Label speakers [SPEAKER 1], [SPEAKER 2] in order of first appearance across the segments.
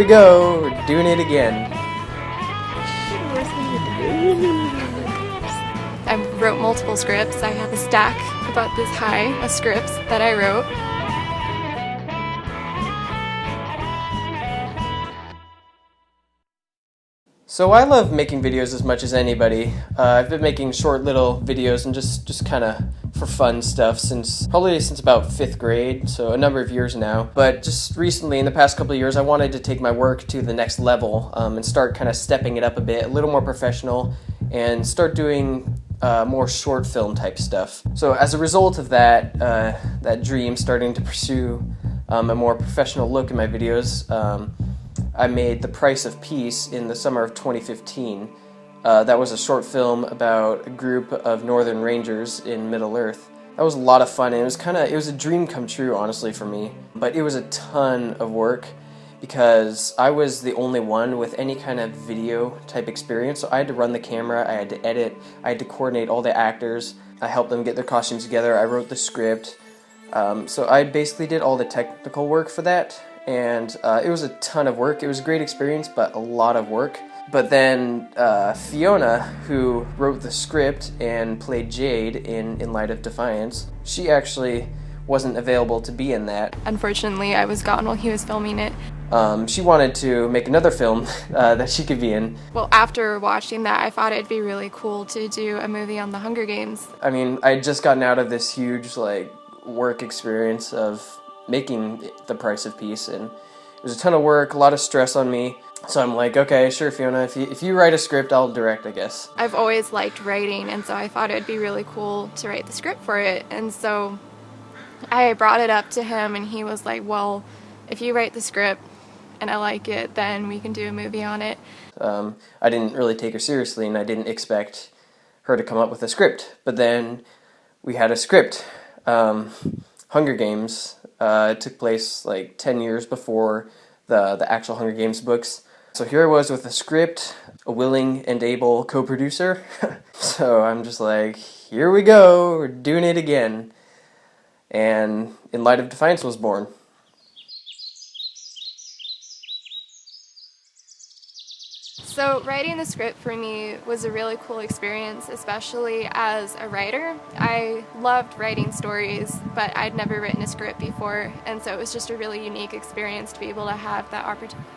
[SPEAKER 1] we go, we're doing it again.
[SPEAKER 2] I wrote multiple scripts. I have a stack about this high of scripts that I wrote.
[SPEAKER 1] So I love making videos as much as anybody. I've been making short little videos and just kind of for fun stuff probably since about 5th grade, so a number of years now. But just recently, in the past couple of years, I wanted to take my work to the next level and start kind of stepping it up a bit, a little more professional, and start doing more short film type stuff. So as a result of that dream, starting to pursue a more professional look in my videos, I made The Price of Peace in the summer of 2015. That was a short film about a group of Northern Rangers in Middle-earth. That was a lot of fun, and it was a dream come true, honestly, for me. But it was a ton of work because I was the only one with any kind of video type experience. So I had to run the camera, I had to edit, I had to coordinate all the actors. I helped them get their costumes together, I wrote the script. So I basically did all the technical work for that. And it was a ton of work. It was a great experience, but a lot of work. But then Fiona, who wrote the script and played Jade in Light of Defiance, she actually wasn't available to be in that.
[SPEAKER 2] Unfortunately, I was gone while he was filming it.
[SPEAKER 1] She wanted to make another film that she could be in.
[SPEAKER 2] Well, after watching that, I thought it'd be really cool to do a movie on the Hunger Games.
[SPEAKER 1] I mean, I had just gotten out of this huge work experience of making The Price of Peace, and it was a ton of work, a lot of stress on me. So I'm like, okay, sure, Fiona, if you write a script, I'll direct, I guess.
[SPEAKER 2] I've always liked writing, and so I thought it'd be really cool to write the script for it. And so I brought it up to him, and he was like, well, if you write the script and I like it, then we can do a movie on it. I didn't really take her seriously, and I didn't expect her to come up with a script. But then we had a script. Hunger Games took place 10 years before the actual Hunger Games books. So here I was with a script, a willing and able co-producer. So I'm just like, here we go, we're doing it again. And In Light of Defiance was born. So writing the script for me was a really cool experience, especially as a writer. I loved writing stories, but I'd never written a script before, and so it was just a really unique experience to be able to have that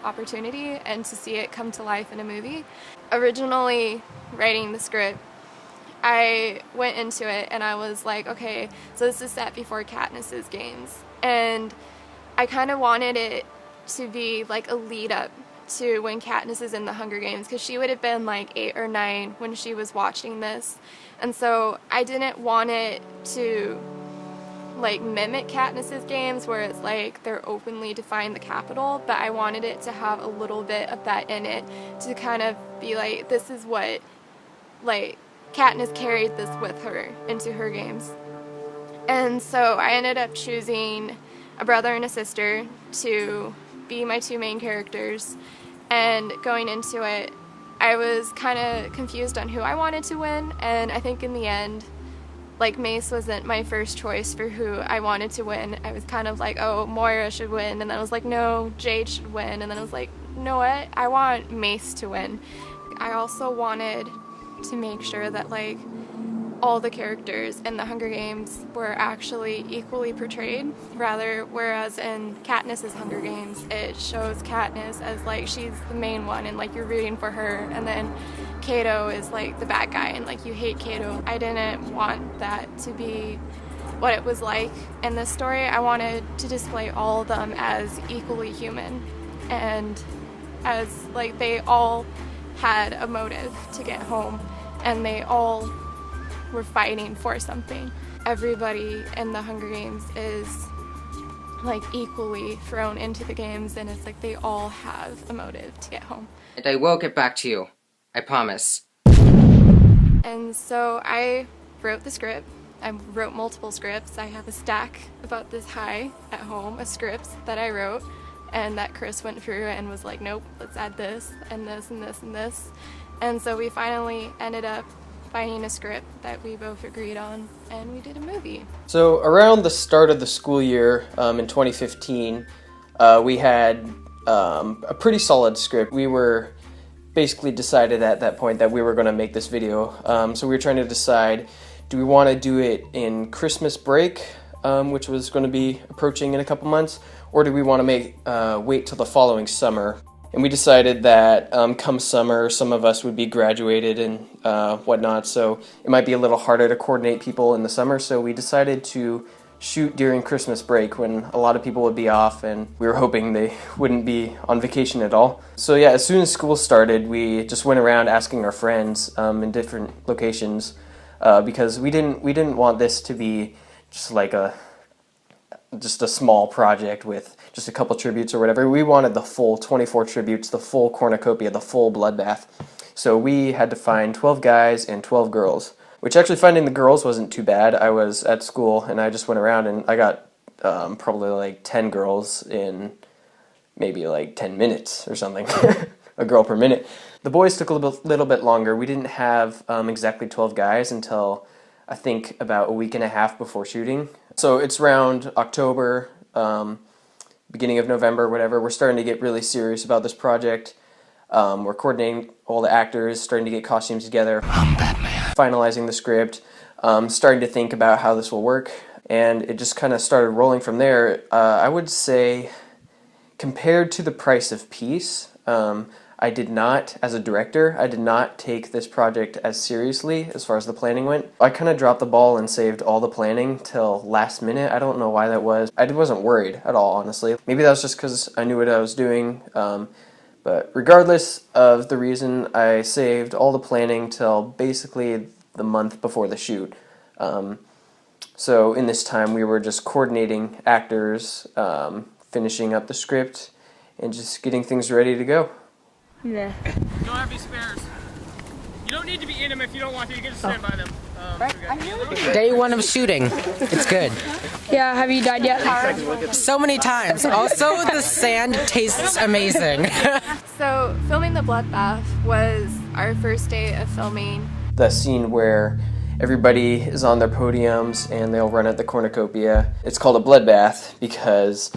[SPEAKER 2] opportunity and to see it come to life in a movie. Originally writing the script, I went into it and I was like, okay, so this is set before Katniss's games, and I kind of wanted it to be like a lead up to when Katniss is in the Hunger Games, because she would have been 8 or 9 when she was watching this, and so I didn't want it to mimic Katniss's games where it's they're openly define the Capitol, but I wanted it to have a little bit of that in it to kind of be this is what Katniss carried this with her into her games. And so I ended up choosing a brother and a sister to be my 2 main characters, and going into it I was kind of confused on who I wanted to win, and I think in the end Mace wasn't my first choice for who I wanted to win. I was kind of oh, Moira should win, and then I was no, Jade should win, and then I was you know what, I want Mace to win. I also wanted to make sure that all the characters in the Hunger Games were actually equally portrayed, whereas in Katniss's Hunger Games it shows Katniss as she's the main one and you're rooting for her, and then Cato is the bad guy and you hate Cato. I didn't want that to be what it was in this story. I wanted to display all of them as equally human, and as they all had a motive to get home, and they all were fighting for something. Everybody in the Hunger Games is equally thrown into the games, and it's they all have a motive to get home.
[SPEAKER 3] And I will get back to you, I promise.
[SPEAKER 2] And so I wrote the script. I wrote multiple scripts. I have a stack about this high at home of scripts that I wrote, and that Chris went through and was nope, let's add this and this and this and this. And so we finally ended up finding a script that we both agreed on, and we did a movie.
[SPEAKER 1] So around the start of the school year in 2015, we had a pretty solid script. We were basically decided at that point that we were going to make this video. So we were trying to decide, do we want to do it in Christmas break, which was going to be approaching in a couple months, or do we want to wait till the following summer? And we decided that come summer, some of us would be graduated and whatnot, so it might be a little harder to coordinate people in the summer, so we decided to shoot during Christmas break when a lot of people would be off, and we were hoping they wouldn't be on vacation at all. So yeah, as soon as school started, we just went around asking our friends in different locations, because we didn't want this to be just like a small project with just a couple tributes or whatever. We wanted the full 24 tributes, the full cornucopia, the full bloodbath. So we had to find 12 guys and 12 girls, which actually finding the girls wasn't too bad. I was at school and I just went around and I got probably like 10 girls in maybe like 10 minutes or something. A girl per minute. The boys took a little bit longer. We didn't have exactly 12 guys until I think about a week and a half before shooting. So it's around October, beginning of November, whatever. We're starting to get really serious about this project. We're coordinating all the actors, starting to get costumes together. I'm Batman. Finalizing the script, starting to think about how this will work, and it just kind of started rolling from there. I would say, compared to The Price of Peace, I did not, as a director, I did not take this project as seriously as far as the planning went. I kind of dropped the ball and saved all the planning till last minute. I don't know why that was. I wasn't worried at all, honestly. Maybe that was just because I knew what I was doing. But regardless of the reason, I saved all the planning till basically the month before the shoot. So in this time, we were just coordinating actors, finishing up the script, and just getting things ready to go.
[SPEAKER 4] Yeah.
[SPEAKER 5] You don't have any spares. You don't need to be in them if you don't want to. You can just stand by them.
[SPEAKER 3] Day one of shooting. It's good.
[SPEAKER 4] Yeah, have you died yet?
[SPEAKER 3] So many times. Also, the sand tastes amazing.
[SPEAKER 2] So filming the bloodbath was our first day of filming.
[SPEAKER 1] The scene where everybody is on their podiums and they'll run at the cornucopia. It's called a bloodbath because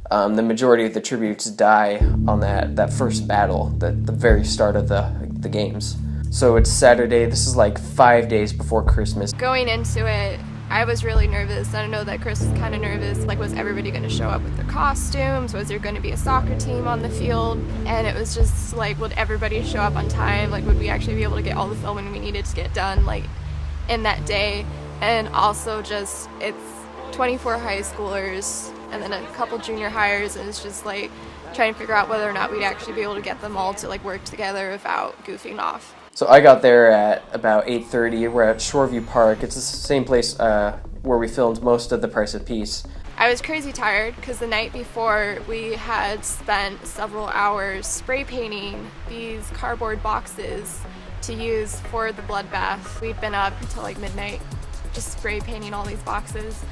[SPEAKER 1] the majority of the tributes die on that first battle, the very start of the games. So it's Saturday. This is like 5 days before Christmas.
[SPEAKER 2] Going into it, I was really nervous. I know that Chris was kind of nervous. Like, was everybody going to show up with their costumes? Was there going to be a soccer team on the field? And it was just like, would everybody show up on time? Like, would we actually be able to get all the filming we needed to get done, like, in that day? And also just, it's 24 high schoolers and then a couple junior hires, and it's just like trying to figure out whether or not we'd actually be able to get them all to like work together without goofing off.
[SPEAKER 1] So I got there at about 8:30. We're at Shoreview Park. It's the same place where we filmed most of The Price of Peace.
[SPEAKER 2] I was crazy tired because the night before we had spent several hours spray painting these cardboard boxes to use for the bloodbath. We'd been up until like midnight just spray painting all these boxes.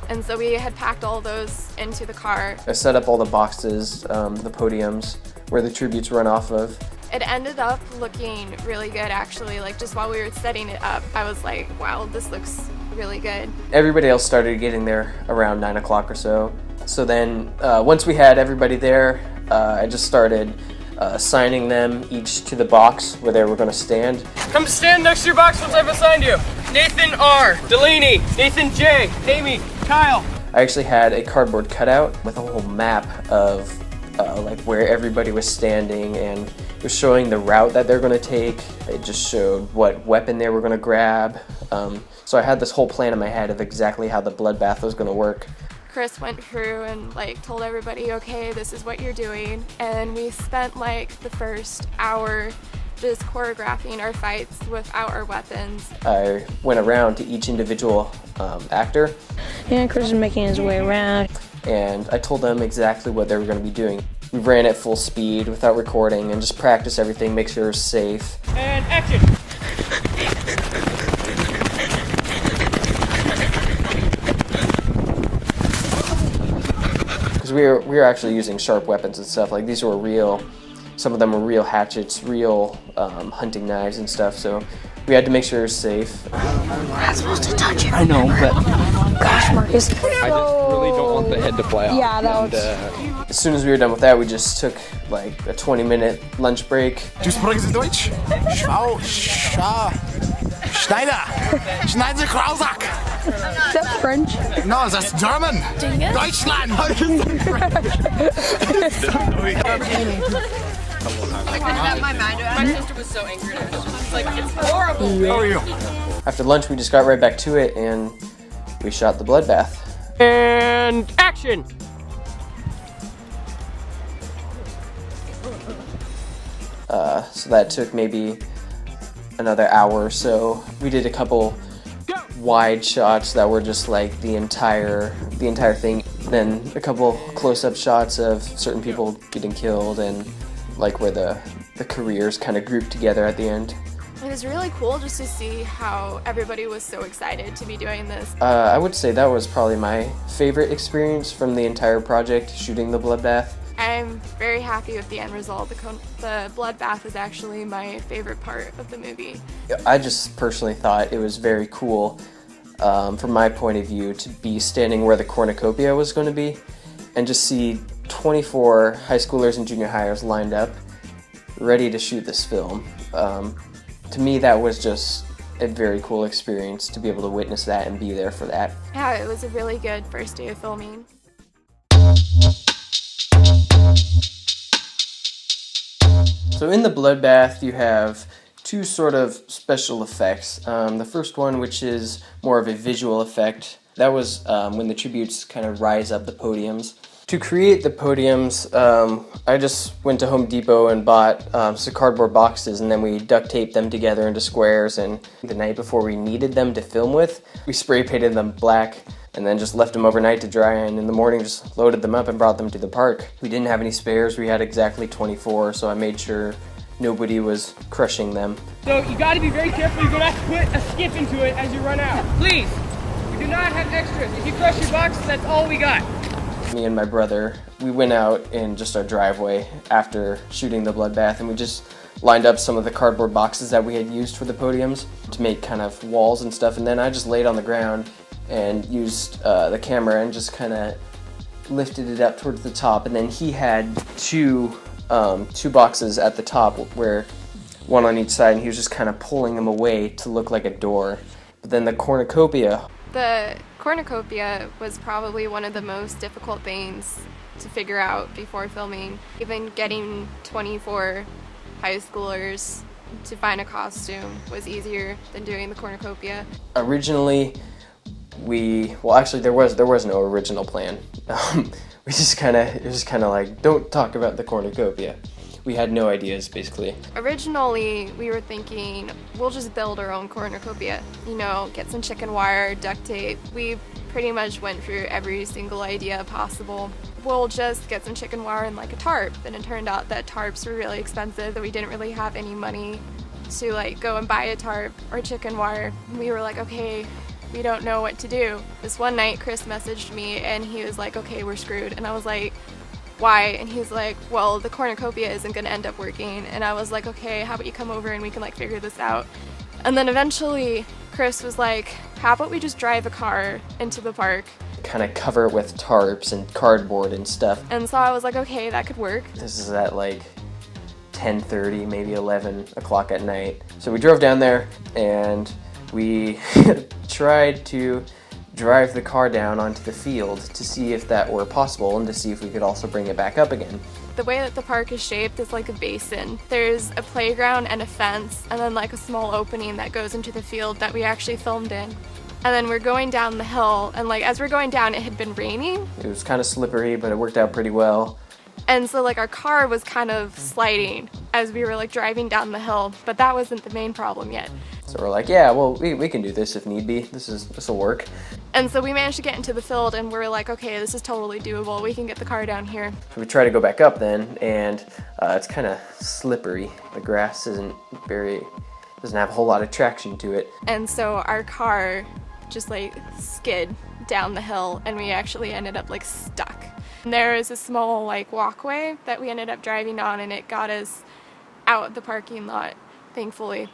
[SPEAKER 2] And so we had packed all those into the car.
[SPEAKER 1] I set up all the boxes, the podiums, where the tributes run off of.
[SPEAKER 2] It ended up looking really good, actually. Like, just while we were setting it up, I was like, wow, this looks really good.
[SPEAKER 1] Everybody else started getting there around 9 o'clock or so. So then, once we had everybody there, I just started assigning them each to the box where they were going to stand.
[SPEAKER 5] Come stand next to your box once I've assigned you. Nathan R. Delaney. Nathan J. Amy. Kyle.
[SPEAKER 1] I actually had a cardboard cutout with a whole map of like where everybody was standing, and it was showing the route that they're going to take. It just showed what weapon they were going to grab. So I had this whole plan in my head of exactly how the bloodbath was going to work.
[SPEAKER 2] Chris went through and like told everybody, okay, this is what you're doing. And we spent like the first hour just choreographing our fights without our weapons.
[SPEAKER 1] I went around to each individual actor.
[SPEAKER 4] Yeah, Chris is making his way around.
[SPEAKER 1] And I told them exactly what they were going to be doing. We ran at full speed without recording and just practice everything, make sure it was safe.
[SPEAKER 5] And action.
[SPEAKER 1] Because we were actually using sharp weapons and stuff. Like, these were real, some of them were real hatchets, real hunting knives and stuff. So We had to make sure it was safe.
[SPEAKER 4] We're not supposed to touch it.
[SPEAKER 6] I know, but
[SPEAKER 4] Gosh, Marcus.
[SPEAKER 6] I just really don't want the head to fly off.
[SPEAKER 4] Yeah, that was...
[SPEAKER 1] As soon as we were done with that, we just took like a 20-minute lunch break.
[SPEAKER 7] Du sprichst Deutsch? Schau, Schneider, schneiden Sie Krausack.
[SPEAKER 4] Is that French?
[SPEAKER 7] No, that's German. Deutschland.
[SPEAKER 8] I couldn't wrap my mind around it. My sister was so angry at us. She's like, it's horrible.
[SPEAKER 7] How are you?
[SPEAKER 1] After lunch, we just got right back to it, and we shot the bloodbath.
[SPEAKER 5] And action!
[SPEAKER 1] So that took maybe another hour or so. We did a couple wide shots that were just like the entire thing. Then a couple close-up shots of certain people getting killed and like where the careers kind of grouped together at the end.
[SPEAKER 2] It was really cool just to see how everybody was so excited to be doing this.
[SPEAKER 1] I would say that was probably my favorite experience from the entire project, shooting the bloodbath.
[SPEAKER 2] I'm very happy with the end result. The bloodbath is actually my favorite part of the movie.
[SPEAKER 1] I just personally thought it was very cool, from my point of view, to be standing where the cornucopia was going to be and just see 24 high schoolers and junior hires lined up, ready to shoot this film. To me, that was just a very cool experience to be able to witness that and be there for that.
[SPEAKER 2] Yeah, it was a really good first day of filming.
[SPEAKER 1] So in the bloodbath, you have two sort of special effects. The first one, which is more of a visual effect, that was when the tributes kind of rise up the podiums. To create the podiums, I just went to Home Depot and bought some cardboard boxes, and then we duct taped them together into squares, and the night before we needed them to film with, we spray painted them black and then just left them overnight to dry, and in the morning just loaded them up and brought them to the park. We didn't have any spares, we had exactly 24, so I made sure nobody was crushing them.
[SPEAKER 5] So you gotta be very careful. You're gonna have to put a skip into it as you run out. Please, we do not have extras. If you crush your box, that's all we got.
[SPEAKER 1] Me and my brother, we went out in just our driveway after shooting the bloodbath, and we just lined up some of the cardboard boxes that we had used for the podiums to make kind of walls and stuff, and then I just laid on the ground and used the camera and just kind of lifted it up towards the top, and then he had two boxes at the top, where one on each side, and he was just kind of pulling them away to look like a door. But then the cornucopia.
[SPEAKER 2] The cornucopia was probably one of the most difficult things to figure out before filming. Even getting 24 high schoolers to find a costume was easier than doing the cornucopia.
[SPEAKER 1] Originally, there was no original plan. It was just kind of like, don't talk about the cornucopia. We had no ideas, basically.
[SPEAKER 2] Originally, we were thinking, we'll just build our own cornucopia. You know, get some chicken wire, duct tape. We pretty much went through every single idea possible. We'll just get some chicken wire and like a tarp. And it turned out that tarps were really expensive, that we didn't really have any money to like go and buy a tarp or chicken wire. We were like, okay, we don't know what to do. This one night, Chris messaged me and he was like, okay, we're screwed. And I was like, why? And he's like, well, the cornucopia isn't gonna end up working. And I was like, okay, how about you come over and we can like figure this out? And then eventually Chris was like, how about we just drive a car into the park?
[SPEAKER 1] Kind of cover it with tarps and cardboard and stuff.
[SPEAKER 2] And so I was like, okay, that could work.
[SPEAKER 1] This is at like 10:30, maybe 11 o'clock at night. So we drove down there and we tried to drive the car down onto the field to see if that were possible and to see if we could also bring it back up again.
[SPEAKER 2] The way that the park is shaped is like a basin. There's a playground and a fence and then like a small opening that goes into the field that we actually filmed in. And then we're going down the hill, and like as we're going down, it had been raining.
[SPEAKER 1] It was kind of slippery, but it worked out pretty well.
[SPEAKER 2] And so like our car was kind of sliding as we were like driving down the hill, but that wasn't the main problem yet.
[SPEAKER 1] So we're like, yeah, well, we can do this if need be. This will work.
[SPEAKER 2] And so we managed to get into the field, and we're like, okay, this is totally doable. We can get the car down here.
[SPEAKER 1] So we try to go back up then, and it's kind of slippery. The grass doesn't have a whole lot of traction to it.
[SPEAKER 2] And so our car just like skid down the hill, and we actually ended up like stuck. And there is a small like walkway that we ended up driving on, and it got us out the parking lot, thankfully.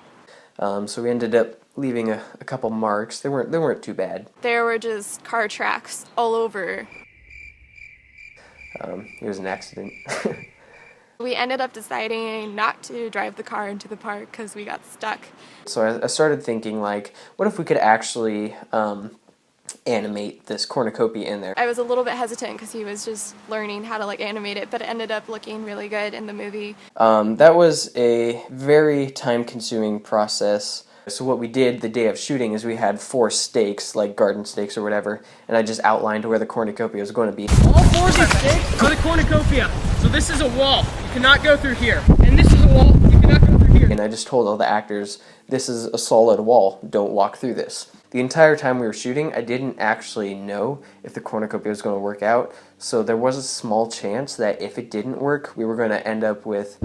[SPEAKER 1] So we ended up leaving a couple marks. They weren't too bad.
[SPEAKER 2] There were just car tracks all over.
[SPEAKER 1] It was an accident.
[SPEAKER 2] We ended up deciding not to drive the car into the park because we got stuck.
[SPEAKER 1] So I started thinking, like, what if we could actually animate this cornucopia in there?
[SPEAKER 2] I was a little bit hesitant because he was just learning how to like animate it, but it ended up looking really good in the movie.
[SPEAKER 1] That was a very time-consuming process. So what we did the day of shooting is we had 4 stakes, like garden stakes or whatever, and I just outlined where the cornucopia was going to be.
[SPEAKER 5] All 4 of these stakes are the cornucopia. So this is a wall. You cannot go through here. And this is a wall. You cannot go through here.
[SPEAKER 1] And I just told all the actors, this is a solid wall. Don't walk through this. The entire time we were shooting, I didn't actually know if the cornucopia was going to work out, so there was a small chance that if it didn't work, we were going to end up with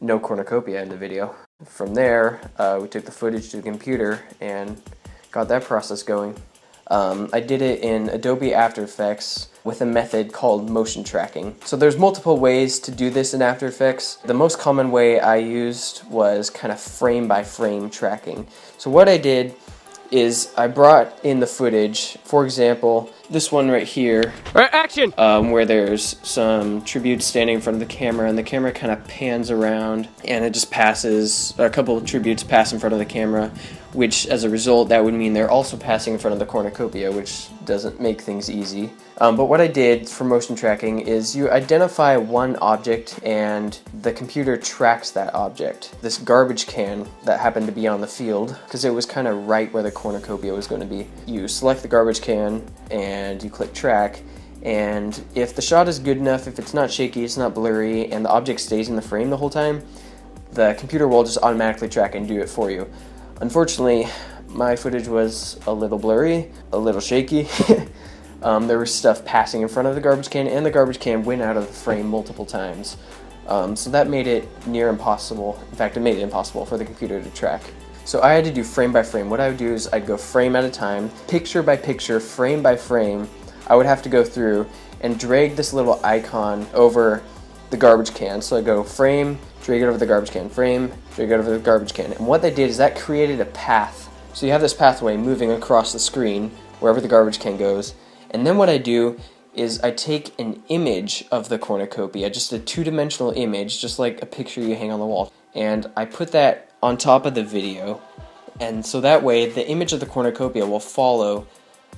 [SPEAKER 1] no cornucopia in the video. From there, we took the footage to the computer and got that process going. I did it in Adobe After Effects with a method called motion tracking. So there's multiple ways to do this in After Effects. The most common way I used was kind of frame by frame tracking. So what I did is I brought in the footage, for example, this one right here.
[SPEAKER 5] Alright, action!
[SPEAKER 1] Where there's some tributes standing in front of the camera, and the camera kind of pans around, and it just passes, a couple of tributes pass in front of the camera, which as a result, that would mean they're also passing in front of the cornucopia, which doesn't make things easy. But what I did for motion tracking is you identify one object and the computer tracks that object. This garbage can that happened to be on the field, because it was kind of right where the cornucopia was going to be. You select the garbage can and you click track, and if the shot is good enough, if it's not shaky, it's not blurry, and the object stays in the frame the whole time, the computer will just automatically track and do it for you. Unfortunately, my footage was a little blurry, a little shaky. There was stuff passing in front of the garbage can, and the garbage can went out of the frame multiple times. So that made it near impossible. In fact, it made it impossible for the computer to track. So I had to do frame by frame. What I would do is I'd go frame at a time, picture by picture, frame by frame. I would have to go through and drag this little icon over the garbage can. So I go frame, drag it over the garbage can, frame, drag it over the garbage can. And what that did is that created a path. So you have this pathway moving across the screen wherever the garbage can goes. And then what I do is I take an image of the cornucopia, just a 2-dimensional image, just like a picture you hang on the wall. And I put that on top of the video. And so that way the image of the cornucopia will follow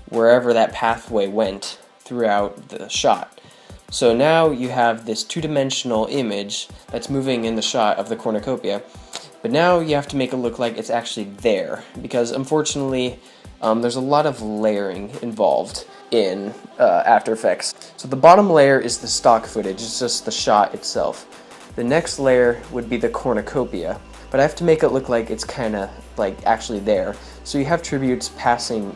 [SPEAKER 1] wherever that pathway went throughout the shot. So now you have this 2-dimensional image that's moving in the shot of the cornucopia, but now you have to make it look like it's actually there, because unfortunately there's a lot of layering involved in After Effects. So the bottom layer is the stock footage, it's just the shot itself. The next layer would be the cornucopia, but I have to make it look like it's kind of like actually there. So you have tributes passing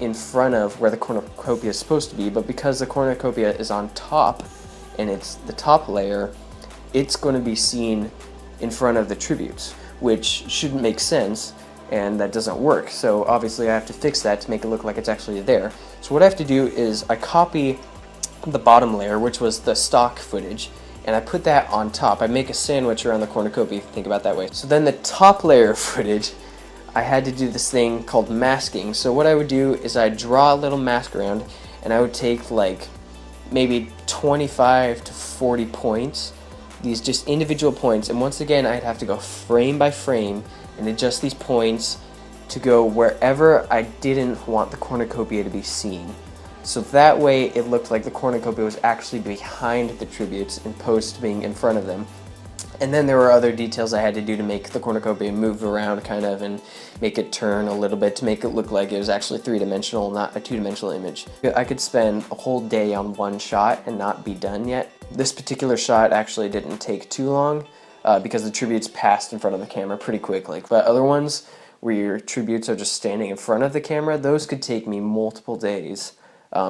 [SPEAKER 1] in front of where the cornucopia is supposed to be, but because the cornucopia is on top and it's the top layer, it's going to be seen in front of the tributes, which shouldn't make sense, and that doesn't work. So obviously I have to fix that to make it look like it's actually there. So what I have to do is I copy the bottom layer, which was the stock footage, and I put that on top. I make a sandwich around the cornucopia, if you think about it that way. So then the top layer of footage, I had to do this thing called masking. So what I would do is I'd draw a little mask around, and I would take like maybe 25 to 40 points, these just individual points, and once again I'd have to go frame by frame and adjust these points to go wherever I didn't want the cornucopia to be seen. So that way it looked like the cornucopia was actually behind the tributes and opposed to being in front of them. And then there were other details I had to do to make the cornucopia move around kind of and make it turn a little bit to make it look like it was actually 3-dimensional, not a 2-dimensional image. I could spend a whole day on one shot and not be done yet. This particular shot actually didn't take too long because the tributes passed in front of the camera pretty quick. But other ones where your tributes are just standing in front of the camera, those could take me multiple days.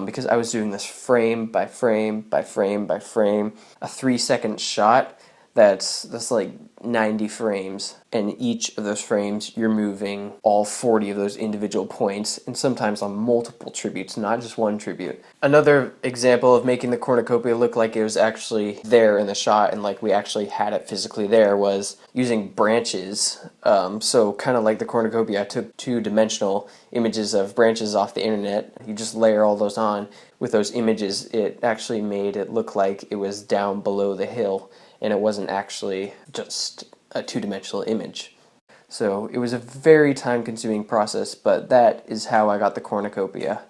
[SPEAKER 1] Because I was doing this frame by frame by frame by frame, a 3-second shot that's like 90 frames, and each of those frames you're moving all 40 of those individual points, and sometimes on multiple tributes, not just one tribute. Another example of making the cornucopia look like it was actually there in the shot and like we actually had it physically there was using branches. So kind of like the cornucopia, I took two-dimensional images of branches off the internet. You just layer all those on. With those images, it actually made it look like it was down below the hill, and it wasn't actually just a two-dimensional image. So it was a very time-consuming process, but that is how I got the cornucopia.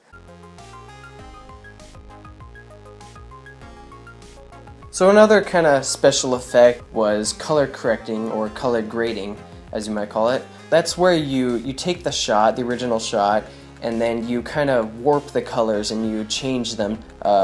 [SPEAKER 1] So another kind of special effect was color correcting, or color grading, as you might call it. That's where you take the shot, the original shot, and then you kind of warp the colors and you change them.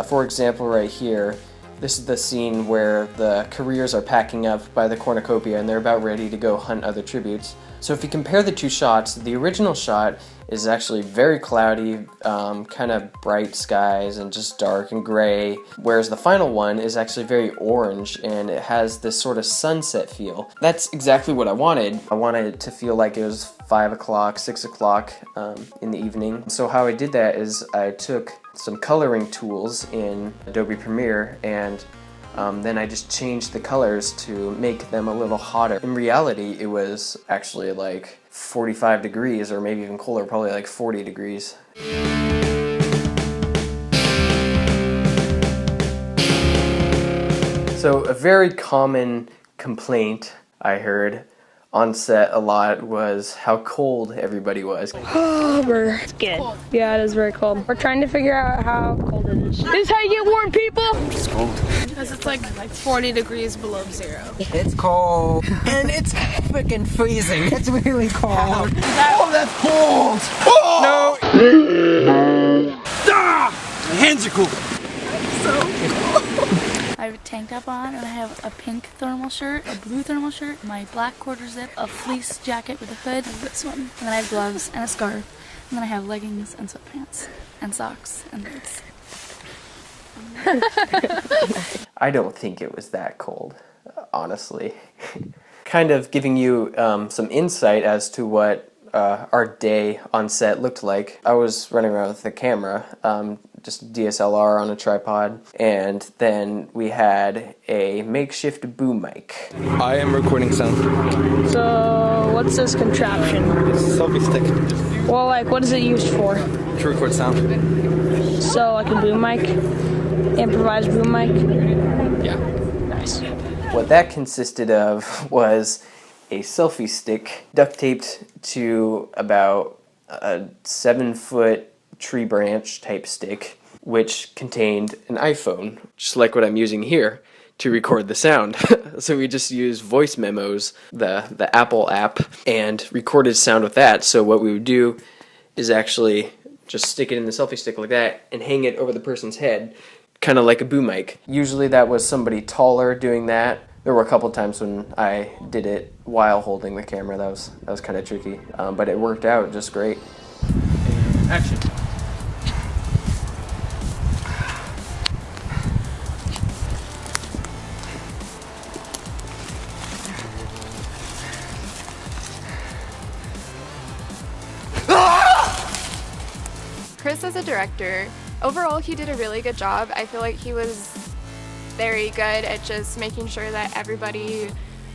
[SPEAKER 1] For example, right here, this is the scene where the careers are packing up by the cornucopia and they're about ready to go hunt other tributes. So if you compare the two shots, the original shot is actually very cloudy, kind of bright skies and just dark and gray, whereas the final one is actually very orange and it has this sort of sunset feel. That's exactly what I wanted. I wanted it to feel like it was 5 o'clock, 6 o'clock in the evening. So how I did that is I took some coloring tools in Adobe Premiere and then I just changed the colors to make them a little hotter. In reality, it was actually like 45 degrees or maybe even colder, probably like 40 degrees. So a very common complaint I heard on set a lot was how cold everybody was.
[SPEAKER 4] It's good. Yeah, it is very cold. We're trying to figure out how cold it is. This is how you get warm, people!
[SPEAKER 7] It's cold.
[SPEAKER 8] Because it's like 40 degrees below zero.
[SPEAKER 3] It's cold. And it's freaking freezing. It's really cold.
[SPEAKER 7] Oh, that's cold! Oh!
[SPEAKER 5] No! Ah! My hands are cool.
[SPEAKER 9] I have a tank top on, and I have a pink thermal shirt, a blue thermal shirt, my black quarter zip, a fleece jacket with a hood, and this one. And then I have gloves and a scarf. And then I have leggings and sweatpants and socks and boots.
[SPEAKER 1] I don't think it was that cold, honestly. Kind of giving you some insight as to what our day on set looked like. I was running around with the camera, just DSLR on a tripod, and then we had a makeshift boom mic.
[SPEAKER 6] I am recording sound.
[SPEAKER 4] So, what's this contraption?
[SPEAKER 6] It's a selfie stick
[SPEAKER 4] Well, like, what is it used for?
[SPEAKER 6] to record sound.
[SPEAKER 4] So, like a boom mic? Improvised boom mic?
[SPEAKER 6] Yeah.
[SPEAKER 4] Nice.
[SPEAKER 1] What that consisted of was a selfie stick duct taped to about a 7-foot tree branch type stick, which contained an iPhone, just like what I'm using here, to record the sound. So we just used voice memos, the Apple app, and recorded sound with that. So what we would do is actually just stick it in the selfie stick like that and hang it over the person's head, kind of like a boom mic. Usually that was somebody taller doing that. There were a couple times when I did it while holding the camera. That was kind of tricky, but it worked out just great.
[SPEAKER 5] Action.
[SPEAKER 2] Chris as a director, overall he did a really good job. I feel like he was very good at just making sure that everybody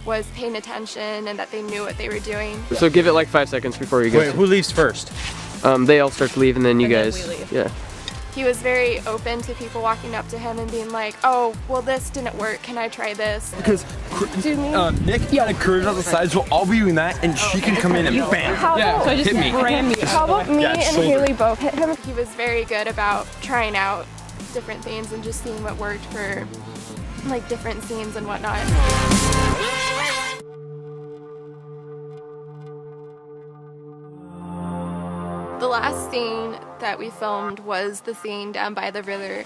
[SPEAKER 2] was paying attention and that they knew what they were doing.
[SPEAKER 1] So give it like 5 seconds before you go.
[SPEAKER 5] Wait, who leaves first?
[SPEAKER 1] They all start to leave and then you guys.
[SPEAKER 8] then we leave.
[SPEAKER 1] Yeah.
[SPEAKER 2] He was very open to people walking up to him and being like, oh, well this didn't work, can I try this?
[SPEAKER 6] Because Nick had a curve on the side, so I'll be doing that, and she can come in and bam.
[SPEAKER 2] How about,
[SPEAKER 6] Hit me.
[SPEAKER 2] how about me
[SPEAKER 6] Yeah,
[SPEAKER 2] and
[SPEAKER 6] shoulder.
[SPEAKER 2] Haley both hit him? He was very good about trying out different things and just seeing what worked for like different scenes and whatnot. The last scene that we filmed was the scene down by the river.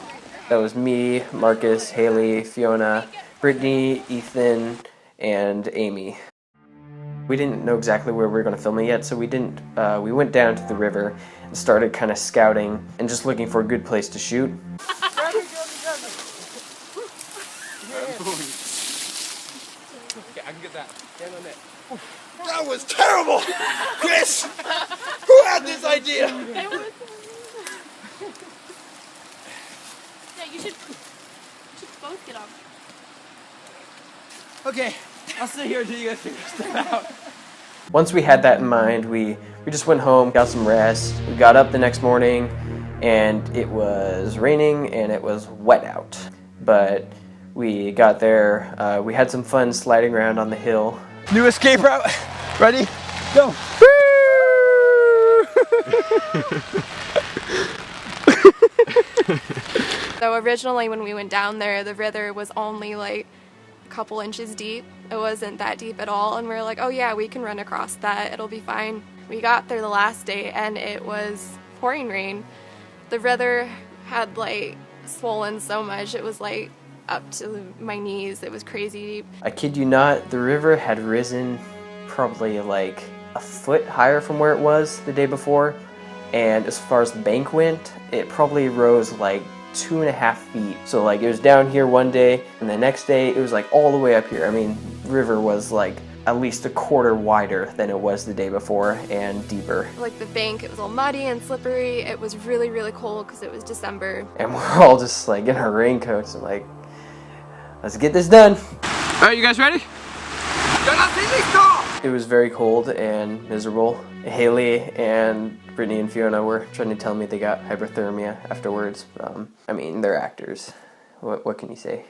[SPEAKER 1] That was me, Marcus, Haley, Fiona, Brittany, Ethan, and Amy. We didn't know exactly where we were going to film it yet, so we went down to the river and started kind of scouting and just looking for a good place to shoot.
[SPEAKER 6] That was terrible! Chris! Who had this idea?
[SPEAKER 9] Yeah, you should both get on.
[SPEAKER 6] Okay, I'll sit here until you guys figure stuff out.
[SPEAKER 1] Once we had that in mind, we just went home, got some rest. We got up the next morning, and it was raining and it was wet out. But we got there, we had some fun sliding around on the hill.
[SPEAKER 6] New escape route. Ready? Go.
[SPEAKER 2] So originally when we went down there, the river was only like a couple inches deep. It wasn't that deep at all, and we were like, oh yeah, we can run across that, it'll be fine. We got there the last day and it was pouring rain. The river had like swollen so much, it was like up to my knees. It was crazy deep.
[SPEAKER 1] I kid you not, the river had risen probably like a foot higher from where it was the day before, and as far as the bank went, it probably rose like 2.5 feet. So like it was down here one day, and the next day it was like all the way up here. I mean, the river was like at least a quarter wider than it was the day before, and deeper.
[SPEAKER 2] Like the bank, it was all muddy and slippery. It was really, really cold because it was December.
[SPEAKER 1] And we're all just like in our raincoats and like, let's get this done.
[SPEAKER 5] All right, you guys ready?
[SPEAKER 1] It was very cold and miserable. Haley and Brittany and Fiona were trying to tell me they got hypothermia afterwards. I mean, they're actors. What can you say?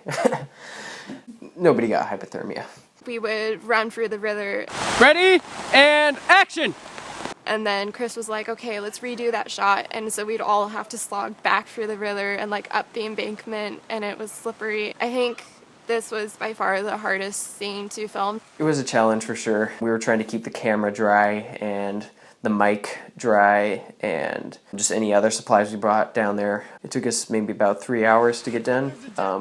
[SPEAKER 1] Nobody got hypothermia.
[SPEAKER 2] We would run through the river.
[SPEAKER 5] Ready and action!
[SPEAKER 2] And then Chris was like, okay, let's redo that shot. And so we'd all have to slog back through the river and like up the embankment, and it was slippery. I think this was by far the hardest scene to film.
[SPEAKER 1] It was a challenge for sure. We were trying to keep the camera dry and the mic dry and just any other supplies we brought down there. It took us maybe about 3 hours to get done,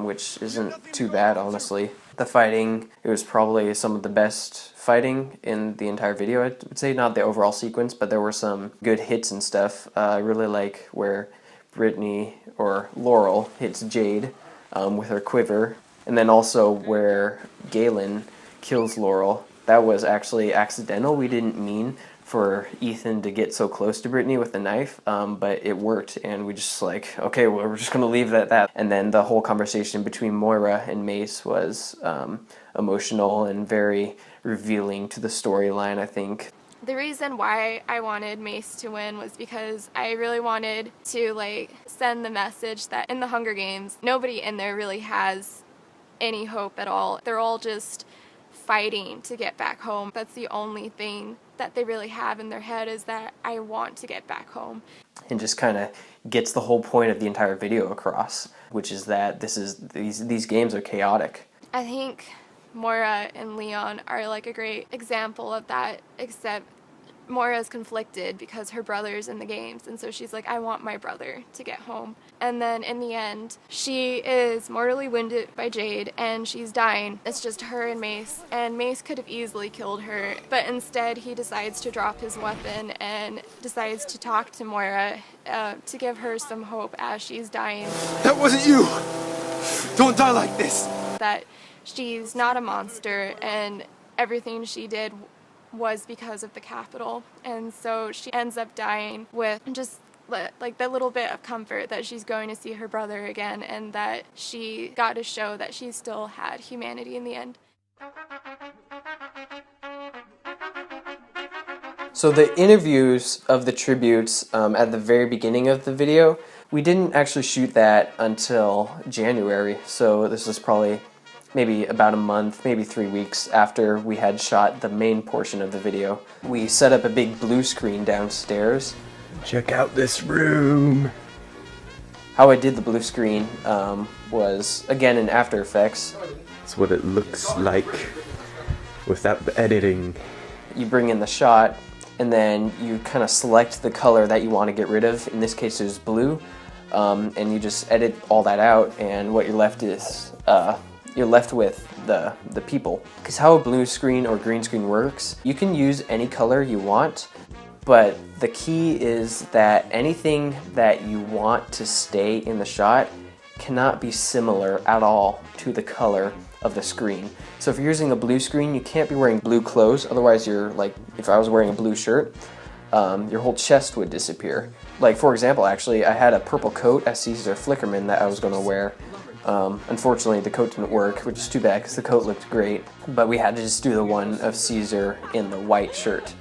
[SPEAKER 1] which isn't too bad, honestly. The fighting, it was probably some of the best fighting in the entire video, I would say. Not the overall sequence, but there were some good hits and stuff. I really like where Brittany, or Laurel, hits Jade with her quiver. And then also where Galen kills Laurel. That was actually accidental. We didn't mean for Ethan to get so close to Brittany with the knife, but it worked, and we just like, okay, well, we're just gonna leave it at that. And then the whole conversation between Moira and Mace was emotional and very revealing to the storyline, I think.
[SPEAKER 2] The reason why I wanted Mace to win was because I really wanted to like send the message that in the Hunger Games, nobody in there really has any hope at all. They're all just fighting to get back home. That's the only thing that they really have in their head, is that I want to get back home.
[SPEAKER 1] And just kind of gets the whole point of the entire video across, which is that these games are chaotic.
[SPEAKER 2] I think Moira and Leon are like a great example of that, except Moira's conflicted because her brother's in the games, and so she's like, I want my brother to get home. And then in the end, she is mortally wounded by Jade and she's dying. It's just her and Mace could have easily killed her, but instead he decides to drop his weapon and decides to talk to Moira to give her some hope as she's dying.
[SPEAKER 6] That wasn't you! Don't die like this!
[SPEAKER 2] That she's not a monster, and everything she did was because of the Capitol. And so she ends up dying with just like the little bit of comfort that she's going to see her brother again, and that she got to show that she still had humanity in the end.
[SPEAKER 1] So the interviews of the tributes at the very beginning of the video, we didn't actually shoot that until January, so this was probably maybe about a month, maybe 3 weeks after we had shot the main portion of the video. We set up a big blue screen downstairs.
[SPEAKER 6] Check out this room.
[SPEAKER 1] How I did the blue screen was, again, in After Effects.
[SPEAKER 6] That's what it looks like without the editing.
[SPEAKER 1] You bring in the shot, and then you kind of select the color that you want to get rid of. In this case, it was blue, and you just edit all that out, and what you're left is you're left with the people. Because how a blue screen or green screen works, you can use any color you want, but the key is that anything that you want to stay in the shot cannot be similar at all to the color of the screen. So if you're using the blue screen, you can't be wearing blue clothes, otherwise you're like, if I was wearing a blue shirt, your whole chest would disappear. Like for example, actually, I had a purple coat as Caesar Flickerman that I was going to wear. Unfortunately, the coat didn't work, which is too bad because the coat looked great, but we had to just do the one of Caesar in the white shirt.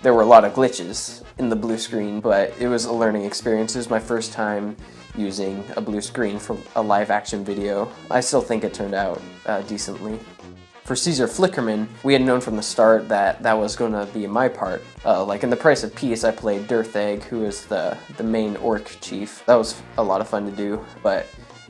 [SPEAKER 1] There were a lot of glitches in the blue screen, but it was a learning experience. It was my first time using a blue screen for a live action video. I still think it turned out decently. For Caesar Flickerman, we had known from the start that that was going to be my part. Like in The Price of Peace, I played Dirthegg, who is the main orc chief. That was a lot of fun to do, but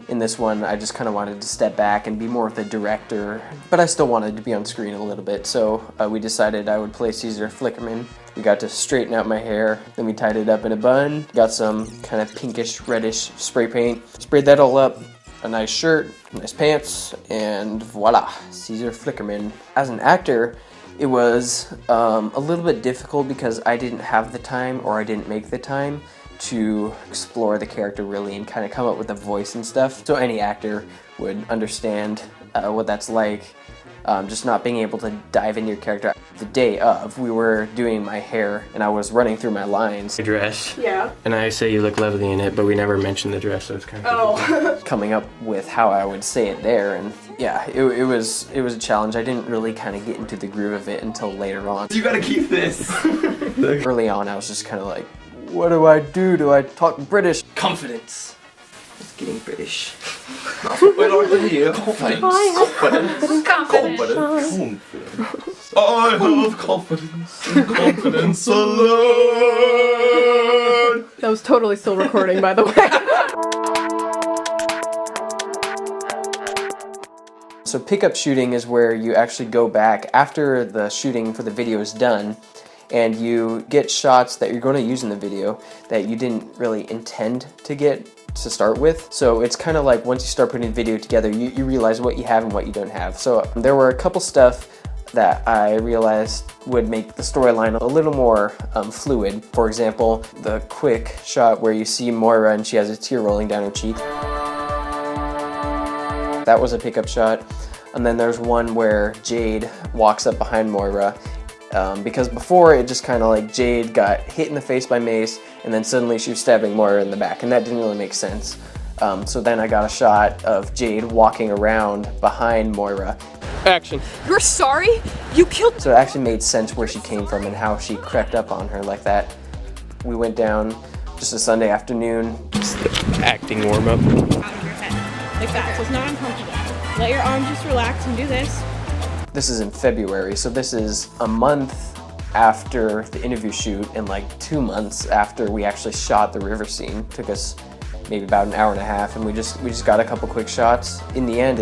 [SPEAKER 1] in this one, I just kind of wanted to step back and be more of the director, but I still wanted to be on screen a little bit, so we decided I would play Caesar Flickerman. We got to straighten out my hair, then we tied it up in a bun, got some kind of pinkish, reddish spray paint, sprayed that all up, a nice shirt, nice pants, and voila, Caesar Flickerman. As an actor, it was a little bit difficult because I didn't have the time, or I didn't make the time to explore the character really and kind of come up with a voice and stuff. So any actor would understand what that's like, just not being able to dive into your character. The day of, we were doing my hair and I was running through my lines.
[SPEAKER 10] The dress.
[SPEAKER 4] Yeah.
[SPEAKER 10] And I say you look lovely in it, but we never mentioned the dress, so it's kind of
[SPEAKER 1] coming up with how I would say it there, and yeah, it was a challenge. I didn't really kind of get into the groove of it until later on.
[SPEAKER 6] You gotta keep this.
[SPEAKER 1] Early on, I was just kind of like, what do I do? Do I talk British?
[SPEAKER 6] Confidence. It's getting British. That's what we're like here. Confidence. Confidence. I have confidence. Confidence alone.
[SPEAKER 8] That was totally still recording, by the way.
[SPEAKER 1] So pickup shooting is where you actually go back after the shooting for the video is done, and you get shots that you're going to use in the video that you didn't really intend to get to start with. So it's kind of like once you start putting the video together, you realize what you have and what you don't have. So there were a couple stuff that I realized would make the storyline a little more fluid. For example, the quick shot where you see Moira and she has a tear rolling down her cheek. That was a pickup shot. And then there's one where Jade walks up behind Moira, because before it just kind of like Jade got hit in the face by Mace and then suddenly she was stabbing Moira in the back, and that didn't really make sense. So then I got a shot of Jade walking around behind Moira.
[SPEAKER 5] Action.
[SPEAKER 8] You're sorry? You killed.
[SPEAKER 1] So it actually made sense where she came from and how she crept up on her like that. We went down just a Sunday afternoon.
[SPEAKER 10] just acting warm up.
[SPEAKER 11] Out of your head. Like that, so it's not uncomfortable. Let your arms just relax and do this.
[SPEAKER 1] This is in February, so this is a month after the interview shoot and like 2 months after we actually shot the river scene. Took us maybe about an hour and a half, and we just got a couple quick shots. In the end,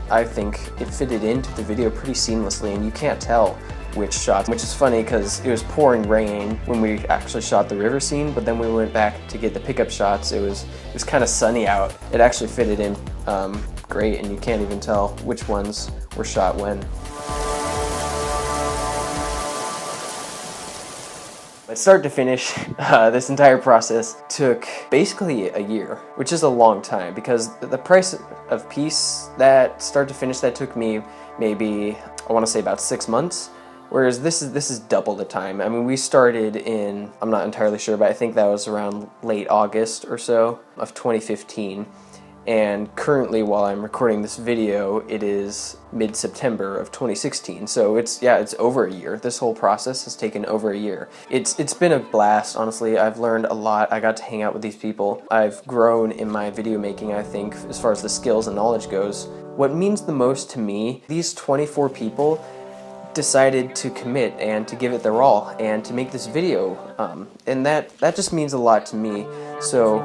[SPEAKER 1] I think it fitted into the video pretty seamlessly, and you can't tell which shots, which is funny because it was pouring rain when we actually shot the river scene, but then we went back to get the pickup shots. It was kind of sunny out. It actually fitted in great, and you can't even tell which ones were shot when. But start to finish, this entire process took basically a year, which is a long time because the Price of Peace, that start to finish, that took me maybe, I want to say about 6 months. Whereas this is double the time. I mean, we started in, I'm not entirely sure, but I think that was around late August or so of 2015. And currently, while I'm recording this video, it is mid-September of 2016. So it's over a year. This whole process has taken over a year. It's been a blast, honestly. I've learned a lot. I got to hang out with these people. I've grown in my video making, I think, as far as the skills and knowledge goes. What means the most to me, these 24 people decided to commit and to give it their all and to make this video. And that just means a lot to me. So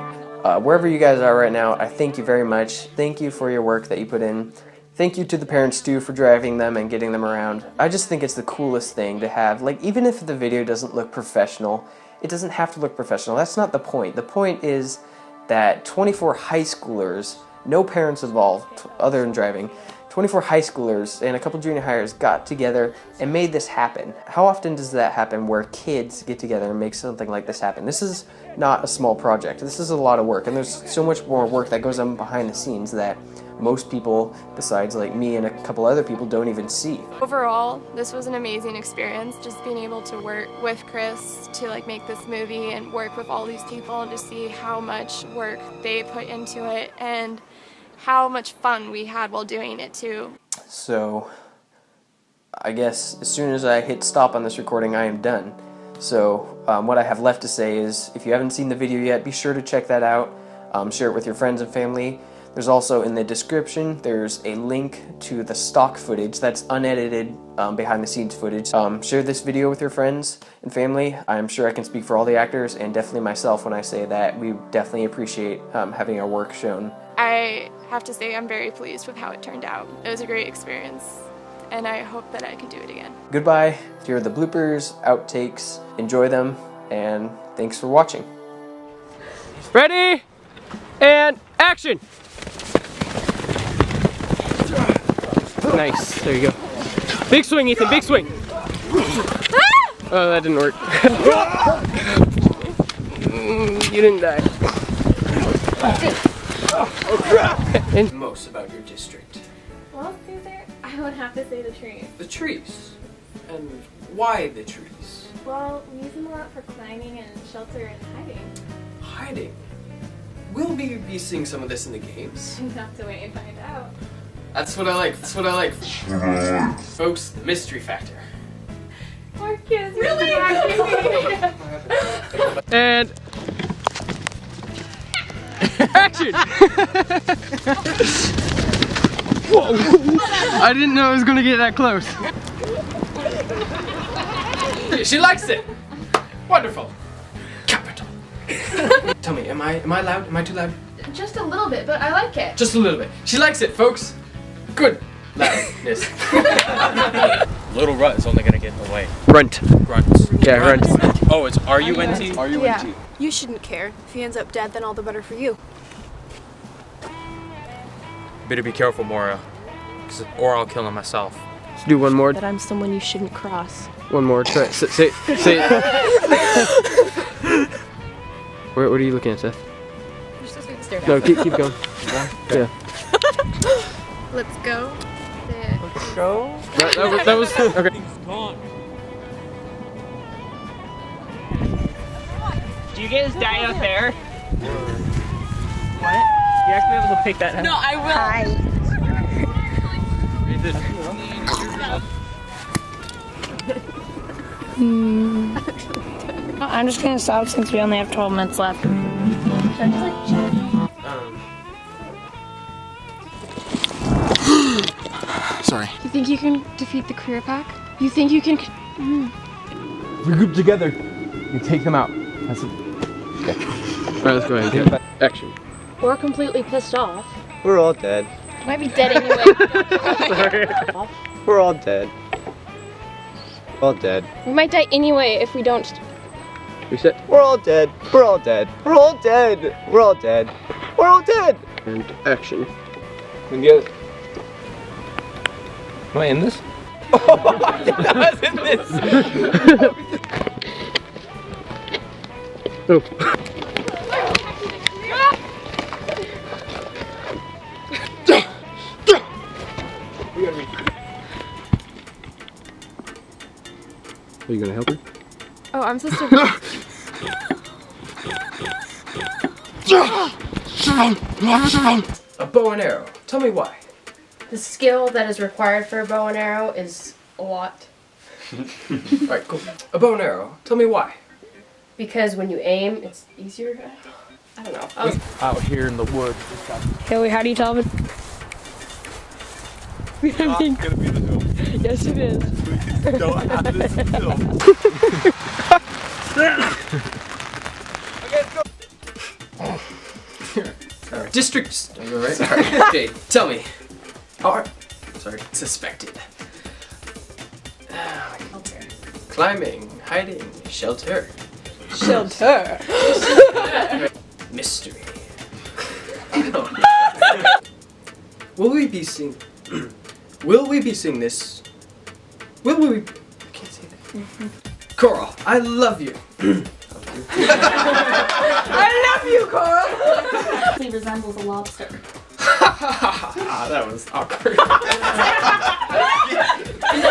[SPEAKER 1] wherever you guys are right now, I thank you very much. Thank you for your work that you put in. Thank you to the parents too for driving them and getting them around. I just think it's the coolest thing to have. Like, even if the video doesn't look professional, it doesn't have to look professional. That's not the point. The point is that 24 high schoolers, no parents involved other than driving, 24 high schoolers and a couple junior hires got together and made this happen. How often does that happen where kids get together and make something like this happen? This is not a small project. This is a lot of work, and there's so much more work that goes on behind the scenes that most people, besides like me and a couple other people, don't even see.
[SPEAKER 2] Overall, this was an amazing experience, just being able to work with Chris to like make this movie and work with all these people and to see how much work they put into it and how much fun we had while doing it too. So I guess as soon as I hit stop on this recording, I am done. So what I have left to say is, if you haven't seen the video yet, be sure to check that out. Share it with your friends and family. There's also in the description, there's a link to the stock footage, that's unedited behind the scenes footage. Share this video with your friends and family. I'm sure I can speak for all the actors and definitely myself when I say that we definitely appreciate having our work shown. I have to say I'm very pleased with how it turned out. It was a great experience, and I hope that I can do it again.
[SPEAKER 1] Goodbye. Here are the bloopers, outtakes. Enjoy them, and thanks for watching.
[SPEAKER 5] Ready? And action! Nice, there you go. Big swing, Ethan, big swing. Oh, that didn't work. You didn't die.
[SPEAKER 1] Oh crap! And most about your district.
[SPEAKER 2] Well, Caesar, I would have to say the trees.
[SPEAKER 1] The trees? And why the trees?
[SPEAKER 2] Well, we use them a lot for climbing and shelter and hiding.
[SPEAKER 1] Hiding? Will we be seeing some of this in the games?
[SPEAKER 2] You have to wait and find out.
[SPEAKER 1] That's what I like. That's what I like. Folks, the mystery factor.
[SPEAKER 2] Poor kids.
[SPEAKER 5] Really? And action! Whoa! I didn't know I was gonna get that close.
[SPEAKER 1] She likes it. Wonderful. Capital. Tell me, am I loud? Am I too loud?
[SPEAKER 2] Just a little bit, but I like it.
[SPEAKER 1] Just a little bit. She likes it, folks. Good loudness.
[SPEAKER 12] Little Rut is only gonna get away.
[SPEAKER 1] Runt.
[SPEAKER 12] Grunt.
[SPEAKER 1] Yeah, runt.
[SPEAKER 12] Oh, it's R-U-N-T? R-U-N-T.
[SPEAKER 13] Yeah. You shouldn't care. If he ends up dead, then all the better for you.
[SPEAKER 12] Better be careful, Moira. Or I'll kill him myself.
[SPEAKER 1] Let's do one more.
[SPEAKER 13] That I'm someone you shouldn't cross.
[SPEAKER 1] One more. Try. Say it. What are you looking at, Seth?
[SPEAKER 13] You're supposed to stare down.
[SPEAKER 1] No, keep going. Yeah.
[SPEAKER 2] Let's go.
[SPEAKER 1] Let's go. That was okay.
[SPEAKER 5] Do you guys die up there? What? You have to be able to pick that up.
[SPEAKER 11] No, I will.
[SPEAKER 13] Hi.
[SPEAKER 4] I'm just gonna stop since we only have 12 minutes left.
[SPEAKER 12] Sorry.
[SPEAKER 13] You think you can defeat the career pack? You think you can...
[SPEAKER 6] We group together. You take them out. That's it. Okay.
[SPEAKER 1] Alright, let's go ahead. Action.
[SPEAKER 13] We're completely pissed off.
[SPEAKER 14] We're all dead.
[SPEAKER 13] Might be dead anyway.
[SPEAKER 14] We're all dead. All dead.
[SPEAKER 13] We might die anyway if we don't...
[SPEAKER 1] Reset.
[SPEAKER 14] We're all dead. We're all dead. We're all dead. We're all dead. We're all dead.
[SPEAKER 1] And action.
[SPEAKER 6] Can you get it? Am I in this?
[SPEAKER 14] I was in this.
[SPEAKER 1] Oh. Are you gonna help her?
[SPEAKER 2] Oh, I'm supposed to...
[SPEAKER 1] A bow and arrow. Tell me why.
[SPEAKER 15] The skill that is required for a bow and arrow is a lot.
[SPEAKER 1] Alright, cool. A bow and arrow. Tell me why.
[SPEAKER 15] Because when you aim, it's easier. I don't know.
[SPEAKER 12] Out here in the woods.
[SPEAKER 4] Haley, how do you tell if it's...
[SPEAKER 6] It's not gonna be the film.
[SPEAKER 4] Yes, it is.
[SPEAKER 6] Please don't have this film.
[SPEAKER 1] Alright. District. Alright. Okay, tell me. Suspected. Okay. Climbing, hiding, shelter.
[SPEAKER 11] Shelter.
[SPEAKER 1] Mystery. Will we be seeing this? Will we? I can't say that. Coral, I love you.
[SPEAKER 11] I love you, Coral.
[SPEAKER 9] He resembles a lobster.
[SPEAKER 1] That was awkward.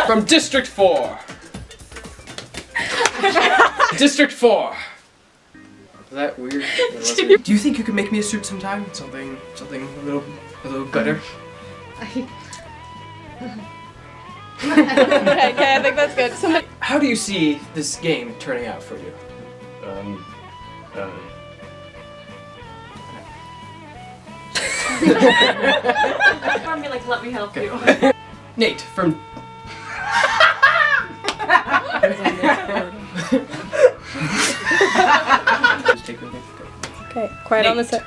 [SPEAKER 1] From District 4. District 4. Was that weird? Do you think you could make me a suit sometime? Something a little better?
[SPEAKER 11] Okay, I think that's good.
[SPEAKER 1] How do you see this game turning out for you?
[SPEAKER 8] Be like, let me help you.
[SPEAKER 1] Nate from.
[SPEAKER 4] Okay, quiet on the set.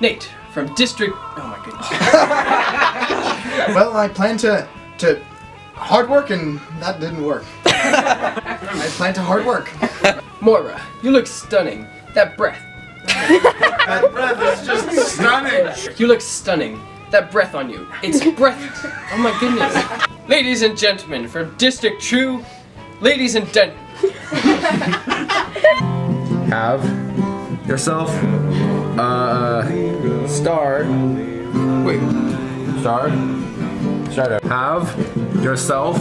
[SPEAKER 1] Nate from District. Oh my goodness.
[SPEAKER 16] Well, I plan to hard work, and that didn't work. I plan to hard work.
[SPEAKER 1] Moira, you look stunning. That breath.
[SPEAKER 16] That breath is just stunning.
[SPEAKER 1] You look stunning. That breath on you. It's breath. Oh my goodness. Ladies and gentlemen, from District 2, ladies and gentlemen.
[SPEAKER 6] Have yourself a star. Wait. Star? Start out. Have yourself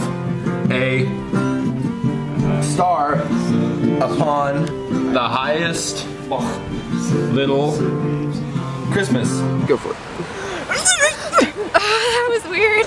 [SPEAKER 6] a star upon the highest little Christmas. Go for it.
[SPEAKER 2] That was weird.